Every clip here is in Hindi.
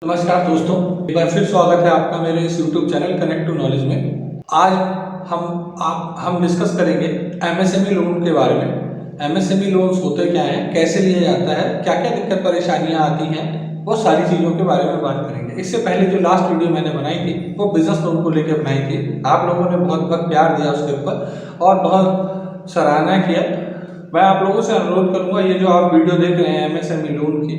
नमस्कार दोस्तों, एक बार फिर स्वागत है आपका मेरे इस YouTube channel connect to knowledge में। आज हम डिस्कस करेंगे MSME लोन के बारे में। MSME लोन्स होते क्या हैं, कैसे लिया जाता है, क्या क्या दिक्कत परेशानियां आती हैं, वो सारी चीज़ों के बारे में बात करेंगे। इससे पहले जो लास्ट वीडियो मैंने बनाई थी वो बिजनेस लोन को लेकर बनाई थी। आप लोगों ने बहुत बहुत प्यार दिया उसके ऊपर और बहुत सराहना किया। मैं आप लोगों से अनुरोध करूंगा, ये जो आप वीडियो देख रहे हैं MSME लोन की,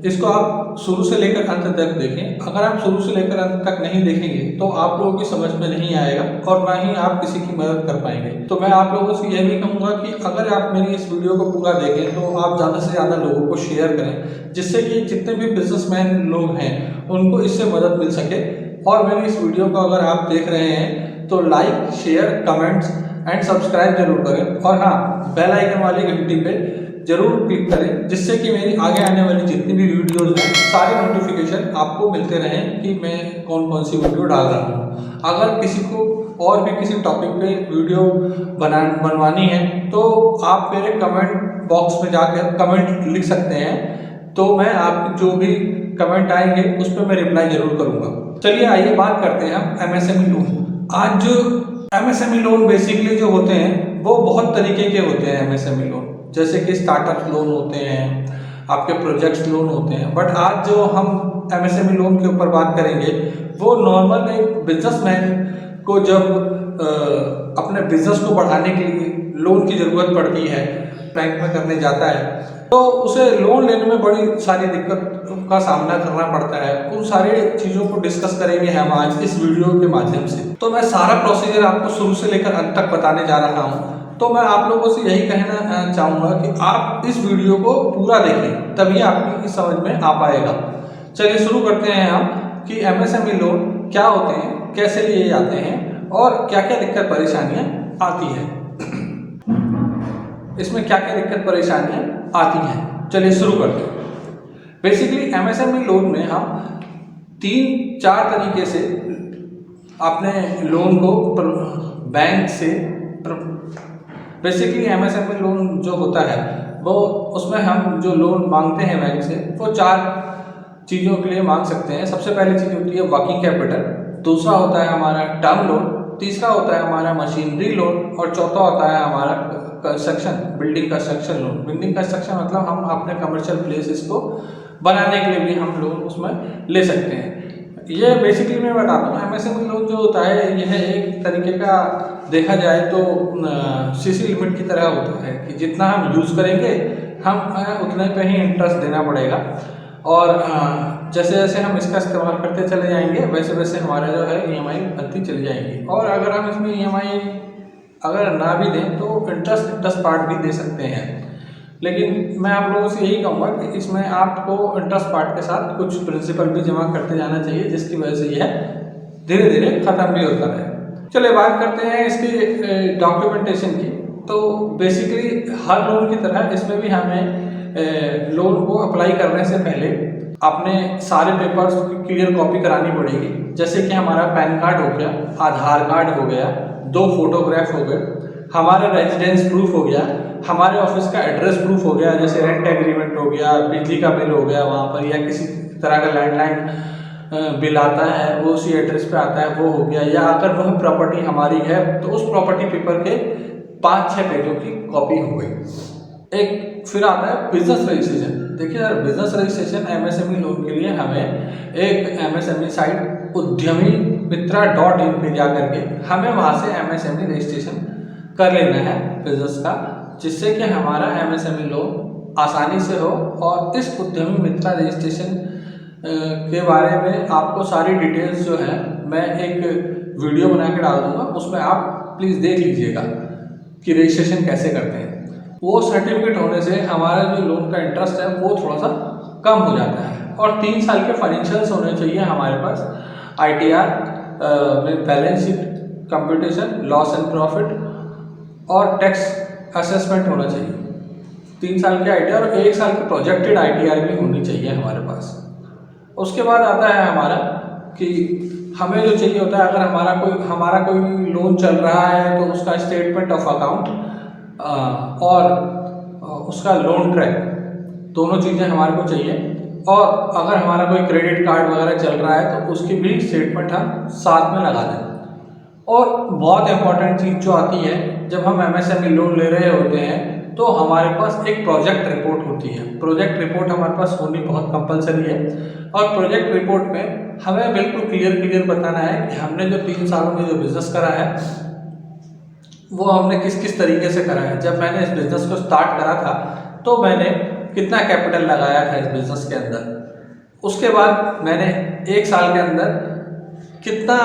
इसको आप शुरू से लेकर अंत तक देखें। अगर आप शुरू से लेकर अंत तक नहीं देखेंगे तो आप लोगों की समझ में नहीं आएगा और ना ही आप किसी की मदद कर पाएंगे। तो मैं आप लोगों से यह भी कहूँगा कि अगर आप मेरी इस वीडियो को पूरा देखें तो आप ज़्यादा से ज़्यादा लोगों को शेयर करें, जिससे कि जितने भी बिजनेसमैन लोग हैं उनको इससे मदद मिल सके। और मेरी इस वीडियो को अगर आप देख रहे हैं तो like, share, comments and subscribe जरूर करें। और हाँ, बेल आइकन वाली घंटी पे जरूर क्लिक करें, जिससे कि मेरी आगे आने वाली जितनी भी वीडियोस हैं सारे नोटिफिकेशन आपको मिलते रहें कि मैं कौन कौन सी वीडियो डाल रहा हूँ। अगर किसी को और भी किसी टॉपिक पे वीडियो बनवानी है तो आप मेरे कमेंट बॉक्स में जाकर कमेंट लिख सकते हैं, तो मैं आपके जो भी कमेंट आएंगे उस पर मैं रिप्लाई जरूर करूँगा। चलिए आइए बात करते हैं हम MSME लोन। आज जो MSME लोन बेसिकली जो होते हैं वो बहुत तरीके के होते हैं। MSME लोन जैसे कि स्टार्टअप लोन होते हैं, आपके प्रोजेक्ट्स लोन होते हैं। बट आज जो हम MSME लोन के ऊपर बात करेंगे वो नॉर्मल एक बिजनेसमैन को जब अपने बिजनेस को बढ़ाने के लिए लोन की ज़रूरत पड़ती है, बैंक में करने जाता है, तो उसे लोन लेने में बड़ी सारी दिक्कत का सामना करना पड़ता है। उन सारी चीज़ों को डिस्कस करेंगे हम आज इस वीडियो के माध्यम से। तो मैं सारा प्रोसीजर आपको शुरू से लेकर अंत तक बताने जा रहा हूँ। तो मैं आप लोगों से यही कहना चाहूँगा कि आप इस वीडियो को पूरा देखें, तभी आपकी समझ में आ पाएगा। चलिए शुरू करते हैं हम कि MSME लोन क्या होते हैं, कैसे लिए जाते हैं और क्या क्या दिक्कत परेशानियाँ आती हैं, इसमें क्या क्या दिक्कत परेशानियाँ आती हैं। चलिए शुरू करते हैं। बेसिकली MSME लोन में हम 3-4 तरीके से अपने लोन को बैंक से बेसिकली MSME लोन जो होता है वो उसमें हम जो लोन मांगते हैं बैंक से वो 4 चीज़ों के लिए मांग सकते हैं। सबसे पहली चीज़ होती है वर्किंग कैपिटल, दूसरा होता है हमारा टर्म लोन, तीसरा होता है हमारा मशीनरी लोन और चौथा होता है हमारा construction, building construction loan. Building construction मतलब हम अपने कमर्शियल प्लेसेस को बनाने के लिए भी हम लोन उसमें ले सकते हैं। ये बेसिकली मैं बताता हूँ MSME लोन जो होता है यह एक तरीके का देखा जाए तो CC लिमिट की तरह होता है कि जितना हम यूज़ करेंगे हम उतने पे ही इंटरेस्ट देना पड़ेगा। और जैसे जैसे हम इसका इस्तेमाल करते चले जाएंगे वैसे वैसे हमारा जो है EMI बनती चली जाएंगी। और अगर हम इसमें EMI अगर ना भी दें तो इंटरेस्ट पार्ट भी दे सकते हैं। लेकिन मैं आप लोगों से यही कहूँगा कि इसमें आपको इंटरेस्ट पार्ट के साथ कुछ प्रिंसिपल भी जमा करते जाना चाहिए, जिसकी वजह से यह धीरे धीरे ख़त्म भी होता रहे। चलिए बात करते हैं इसकी डॉक्यूमेंटेशन की। तो बेसिकली हर लोन की तरह इसमें भी हमें लोन को अप्लाई करने से पहले अपने सारे पेपर्स की क्लियर कॉपी करानी पड़ेगी। जैसे कि हमारा पैन कार्ड हो गया, आधार कार्ड हो गया, 2 फोटोग्राफ हो गए, हमारा रेजिडेंस प्रूफ हो गया, हमारे ऑफिस का एड्रेस प्रूफ हो गया, जैसे रेंट एग्रीमेंट हो गया, बिजली का बिल हो गया वहाँ पर, या किसी तरह का लैंडलाइन बिल आता है वो उसी एड्रेस पे आता है वो हो गया। या अगर वह प्रॉपर्टी हमारी है तो उस प्रॉपर्टी पेपर के 5-6 पेजों की कॉपी हो गई। एक फिर आता है बिजनेस रजिस्ट्रेशन। देखिए यार, बिजनेस रजिस्ट्रेशन MSME लोन के लिए हमें एक MSME साइट udyamimittra.in पे जा करके हमें वहाँ से MSME रजिस्ट्रेशन कर लेना है बिजनेस का, जिससे कि हमारा MSME लोन आसानी से हो। और इस उद्यमी मित्रा रजिस्ट्रेशन के बारे में आपको सारी डिटेल्स जो है मैं एक वीडियो बना के डाल दूँगा, उसमें आप प्लीज़ देख लीजिएगा कि रजिस्ट्रेशन कैसे करते हैं। वो सर्टिफिकेट होने से हमारा जो लोन का इंटरेस्ट है वो थोड़ा सा कम हो जाता है। और 3 साल के फाइनेंशियल्स होने चाहिए हमारे पास, ITR में balance sheet, computation, loss and profit और टैक्स असेसमेंट होना चाहिए। 3 साल के ITR और 1 साल की प्रोजेक्टेड ITR भी होनी चाहिए हमारे पास। उसके बाद आता है हमारा कि हमें जो चाहिए होता है, अगर हमारा कोई लोन चल रहा है तो उसका स्टेटमेंट ऑफ अकाउंट और उसका लोन ट्रैक, दोनों चीज़ें हमारे को चाहिए। और अगर हमारा कोई क्रेडिट कार्ड वगैरह चल रहा है तो उसकी भी स्टेटमेंट हम साथ में लगा दें। और बहुत इंपॉर्टेंट चीज़ जो आती है, जब हम एमएसएमई लोन ले रहे होते हैं तो हमारे पास एक प्रोजेक्ट रिपोर्ट होती है। प्रोजेक्ट रिपोर्ट हमारे पास होनी बहुत कंपलसरी है, और प्रोजेक्ट रिपोर्ट में हमें बिल्कुल क्लियर बताना है कि हमने जो 3 सालों में जो बिज़नेस करा है वो हमने किस किस तरीके से करा है। जब मैंने इस बिज़नेस को स्टार्ट करा था तो मैंने कितना कैपिटल लगाया था इस बिज़नेस के अंदर, उसके बाद मैंने 1 साल के अंदर कितना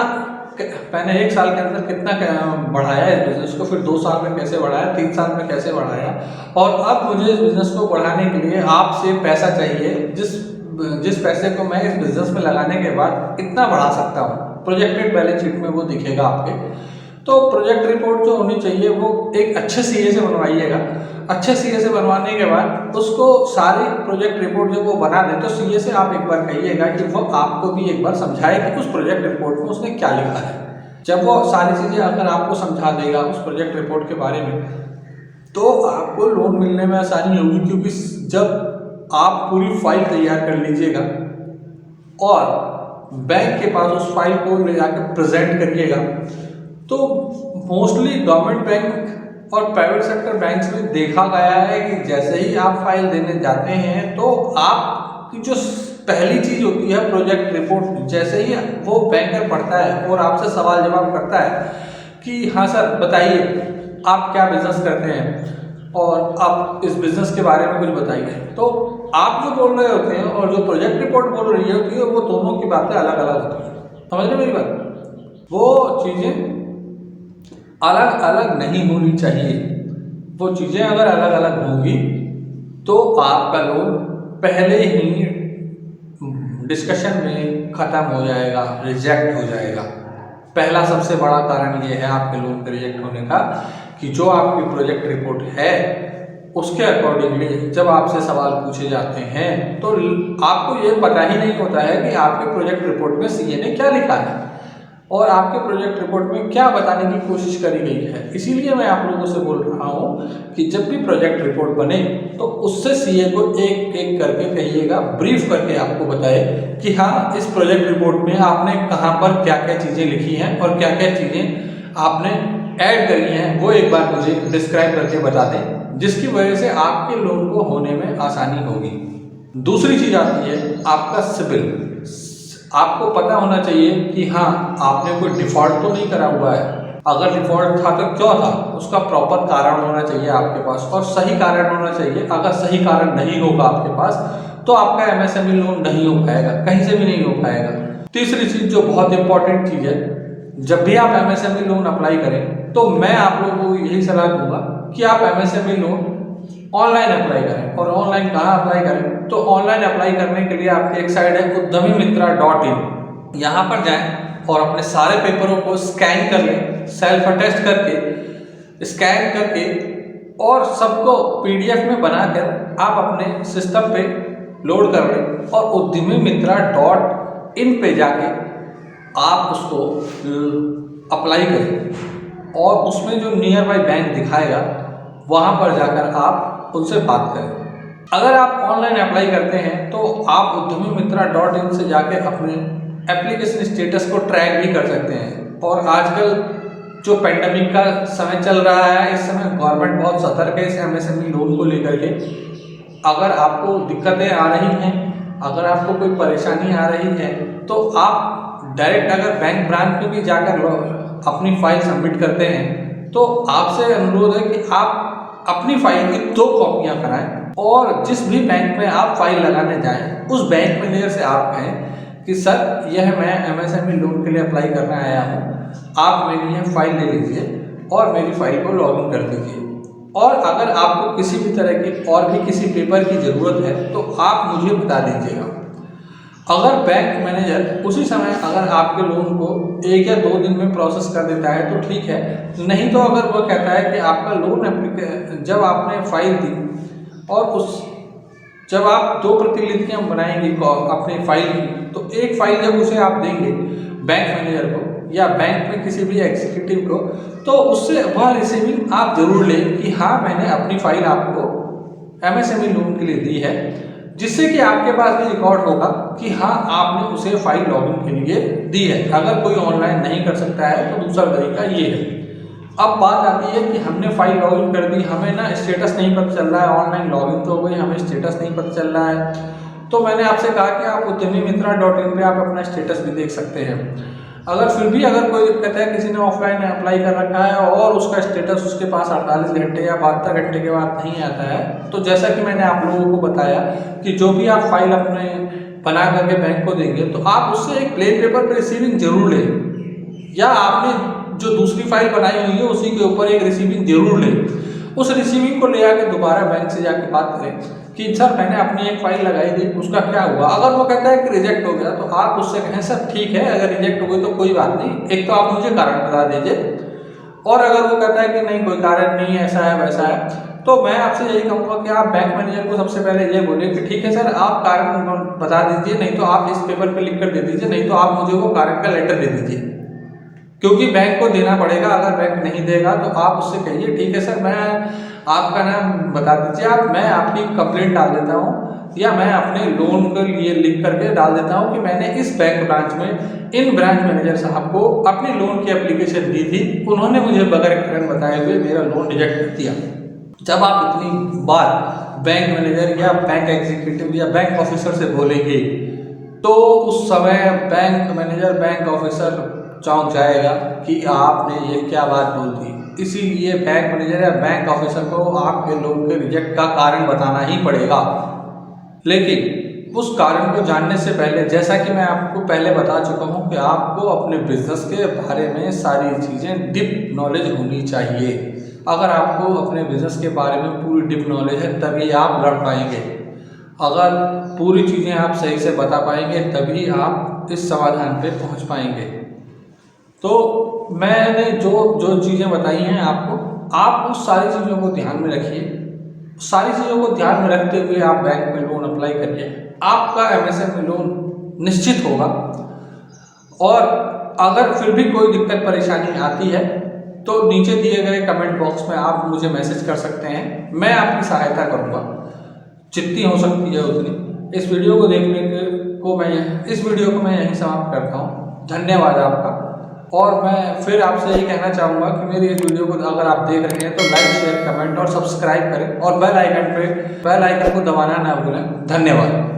बढ़ाया इस बिज़नेस को, फिर 2 साल में कैसे बढ़ाया, 3 साल में कैसे बढ़ाया, और अब मुझे इस बिज़नेस को बढ़ाने के लिए आपसे पैसा चाहिए, जिस पैसे को मैं इस बिज़नेस में लगाने के बाद कितना बढ़ा सकता हूँ। प्रोजेक्टेड बैलेंस शीट में वो दिखेगा आपके। तो प्रोजेक्ट रिपोर्ट जो होनी चाहिए वो एक अच्छे सीए से बनवाइएगा। अच्छे सीए से बनवाने के बाद उसको सारी प्रोजेक्ट रिपोर्ट जब वो बना दे तो सीए से आप एक बार कहिएगा कि वो आपको भी एक बार समझाए कि उस प्रोजेक्ट रिपोर्ट में उसने क्या लिखा है। जब वो सारी चीज़ें अगर आपको समझा देगा उस प्रोजेक्ट रिपोर्ट के बारे में, तो आपको लोन मिलने में आसानी होगी, क्योंकि जब आप पूरी फाइल तैयार कर लीजिएगा और बैंक के पास उस फाइल को ले जाकर प्रेजेंट करिएगा, तो मोस्टली गवर्नमेंट बैंक और प्राइवेट सेक्टर बैंक्स में देखा गया है कि जैसे ही आप फाइल देने जाते हैं तो आपकी जो पहली चीज़ होती है प्रोजेक्ट रिपोर्ट, जैसे ही वो बैंकर पढ़ता है और आपसे सवाल जवाब करता है कि हाँ सर बताइए आप क्या बिजनेस करते हैं और आप इस बिजनेस के बारे में कुछ बताइए, तो आप जो बोल रहे होते हैं और जो प्रोजेक्ट रिपोर्ट बोल रही होती है वो दोनों की बातें अलग अलग होती हैं। समझ रहे मेरी बात? वो चीज़ें अलग अलग नहीं होनी चाहिए। वो चीज़ें अगर अलग अलग होंगी तो आपका लोन पहले ही डिस्कशन में ख़त्म हो जाएगा, रिजेक्ट हो जाएगा। पहला सबसे बड़ा कारण ये है आपके लोन के रिजेक्ट होने का कि जो आपकी प्रोजेक्ट रिपोर्ट है उसके अकॉर्डिंगली जब आपसे सवाल पूछे जाते हैं तो आपको ये पता ही नहीं होता है कि आपके प्रोजेक्ट रिपोर्ट में सीए ने क्या लिखा है और आपके प्रोजेक्ट रिपोर्ट में क्या बताने की कोशिश करी गई है। इसीलिए मैं आप लोगों से बोल रहा हूँ कि जब भी प्रोजेक्ट रिपोर्ट बने तो उससे सीए को एक एक करके कहिएगा, ब्रीफ करके आपको बताए कि हाँ इस प्रोजेक्ट रिपोर्ट में आपने कहाँ पर क्या क्या चीज़ें लिखी हैं और क्या क्या चीज़ें आपने ऐड करी हैं, वो एक बार मुझे डिस्क्राइब करके बता दें, जिसकी वजह से आपके लोन को होने में आसानी होगी। दूसरी चीज़ आती है आपका सिबिल। आपको पता होना चाहिए कि हाँ आपने कोई डिफ़ॉल्ट तो नहीं करा हुआ है। अगर डिफ़ॉल्ट था तो क्यों था, उसका प्रॉपर कारण होना चाहिए आपके पास और सही कारण होना चाहिए। अगर सही कारण नहीं होगा आपके पास तो आपका एमएसएमई लोन नहीं हो पाएगा, कहीं से भी नहीं हो पाएगा। तीसरी चीज़ जो बहुत इंपॉर्टेंट चीज़ है, जब भी आप एमएसएमई लोन अप्लाई करें तो मैं आप लोगों को यही सलाह दूंगा कि आप एमएसएमई लोन ऑनलाइन अप्लाई करें। और ऑनलाइन कहाँ अप्लाई करें, तो ऑनलाइन अप्लाई करने के लिए आपकी एक साइट है uddamiMitra.in, यहाँ पर जाएं और अपने सारे पेपरों को स्कैन कर लें, सेल्फ अटेस्ट करके स्कैन करके और सबको पीडीएफ में बनाकर आप अपने सिस्टम पे लोड कर लें और uddamiMitra.in पे जाके आप उसको अप्लाई करें और उसमें जो नियर बाई बैंक दिखाएगा वहाँ पर जाकर आप उनसे बात करें। अगर आप ऑनलाइन अप्लाई करते हैं तो आप uddamiMitra.in से जाके अपने एप्लीकेशन स्टेटस को ट्रैक भी कर सकते हैं। और आजकल जो पेंडेमिक का समय चल रहा है, इस समय गवर्नमेंट बहुत सतर्क है इस एमएसएमई लोन को लेकर के। अगर आपको दिक्कतें आ रही हैं, अगर आपको कोई परेशानी आ रही है तो आप डायरेक्ट अगर बैंक ब्रांच में भी जाकर अपनी फाइल सबमिट करते हैं तो आपसे अनुरोध है कि आप अपनी फाइल की 2 कॉपियां कराएं और जिस भी बैंक में आप फाइल लगाने जाएं उस बैंक मैनेजर से आप कहें कि सर यह मैं एमएसएमई लोन के लिए अप्लाई करने आया हूं, आप मेरी यह फाइल ले लीजिए और मेरी फाइल को लॉगिन कर दीजिए। और अगर आपको किसी भी तरह की और भी किसी पेपर की ज़रूरत है तो आप मुझे बता दीजिएगा। अगर बैंक मैनेजर उसी समय अगर आपके लोन को 1 या 2 दिन में प्रोसेस कर देता है तो ठीक है, नहीं तो अगर वो कहता है कि आपका लोन जब आपने फाइल दी और जब आप 2 प्रतिलिपियाँ बनाएंगे अपनी फाइल की, तो एक फाइल जब उसे आप देंगे बैंक मैनेजर को या बैंक में किसी भी एग्जीक्यूटिव को, तो उससे वह रिसीविंग आप जरूर लें कि हाँ मैंने अपनी फाइल आपको एमएसएमई लोन के लिए दी है, जिससे कि आपके पास भी रिकॉर्ड होगा कि हाँ आपने उसे फाइल लॉगिन के लिए दी है। अगर कोई ऑनलाइन नहीं कर सकता है तो दूसरा तरीका ये है। अब बात आती है कि हमने फाइल लॉगिन कर दी, हमें ना स्टेटस नहीं पता चल रहा है, ऑनलाइन लॉगिन तो हो गई, हमें स्टेटस नहीं पता चल रहा है। तो मैंने आपसे कहा कि आप udyamimitra.in पे आप अपना स्टेटस भी देख सकते हैं। अगर फिर भी अगर कोई दिक्कत है, किसी ने ऑफलाइन अप्लाई कर रखा है और उसका स्टेटस उसके पास 48 घंटे या 72 घंटे के बाद नहीं आता है, तो जैसा कि मैंने आप लोगों को बताया कि जो भी आप फाइल अपने बना करके बैंक को देंगे तो आप उससे एक प्लेन पेपर पर रिसीविंग जरूर लें, या आपने जो दूसरी फाइल बनाई हुई है उसी के ऊपर एक रिसीविंग जरूर लें। उस रिसीविंग को ले आकर दोबारा बैंक से जाके बात करें कि सर मैंने अपनी एक फाइल लगाई थी, उसका क्या हुआ। अगर वो कहता है कि रिजेक्ट हो गया तो आप उससे कहें सर ठीक है, अगर रिजेक्ट हो गई तो कोई बात नहीं, एक तो आप मुझे कारण बता दीजिए, और अगर वो कहता है कि नहीं कोई कारण नहीं है, ऐसा है वैसा है, तो मैं आपसे यही कहूँगा कि आप बैंक मैनेजर को सबसे पहले ये बोलिए कि ठीक है सर आप कारण बता दीजिए, नहीं तो आप इस पेपर पे लिख कर दे दीजिए, नहीं तो आप मुझे वो कारण का लेटर दे दीजिए, क्योंकि बैंक को देना पड़ेगा। अगर बैंक नहीं देगा तो आप उससे कहिए ठीक है सर मैं आपका नाम बता दीजिए, मैं आपकी कंप्लेंट डाल देता हूँ, या मैं अपने लोन के लिए लिख करके डाल देता हूँ कि मैंने इस बैंक ब्रांच में इन ब्रांच मैनेजर साहब को अपनी लोन की एप्लीकेशन दी थी, उन्होंने मुझे बगैर कारण बताए हुए मेरा लोन रिजेक्ट कर दिया। जब आप इतनी बार बैंक मैनेजर या बैंक एग्जीक्यूटिव या बैंक ऑफिसर से बोलेंगे तो उस समय बैंक मैनेजर बैंक ऑफिसर चौंक जाएगा कि आपने ये क्या बात बोल दी। इसीलिए बैंक मैनेजर या बैंक ऑफिसर को आपके लोन के रिजेक्ट का कारण बताना ही पड़ेगा। लेकिन उस कारण को जानने से पहले, जैसा कि मैं आपको पहले बता चुका हूँ कि आपको अपने बिजनेस के बारे में सारी चीज़ें डीप नॉलेज होनी चाहिए। अगर आपको अपने बिजनेस के बारे में पूरी डीप नॉलेज है तभी आप लड़ पाएंगे। अगर पूरी चीज़ें आप सही से बता पाएंगे तभी आप इस समाधान पे पहुँच पाएंगे। तो मैंने जो चीज़ें बताई हैं आपको, आप उस सारी चीज़ों को ध्यान में रखिए। सारी चीज़ों को ध्यान में रखते हुए आप बैंक में लोन अप्लाई करिए, आपका एमएसएमई लोन निश्चित होगा। और अगर फिर भी कोई दिक्कत परेशानी आती है तो नीचे दिए गए कमेंट बॉक्स में आप मुझे मैसेज कर सकते हैं, मैं आपकी सहायता करूँगा जितनी हो सकती है उतनी। इस वीडियो को इस वीडियो को मैं यहीं समाप्त करता हूँ। धन्यवाद आपका। और मैं फिर आपसे यही कहना चाहूँगा कि मेरी इस वीडियो को अगर आप देख रहे हैं तो लाइक शेयर कमेंट और सब्सक्राइब करें, और बेल आइकन को दबाना ना भूलें। धन्यवाद।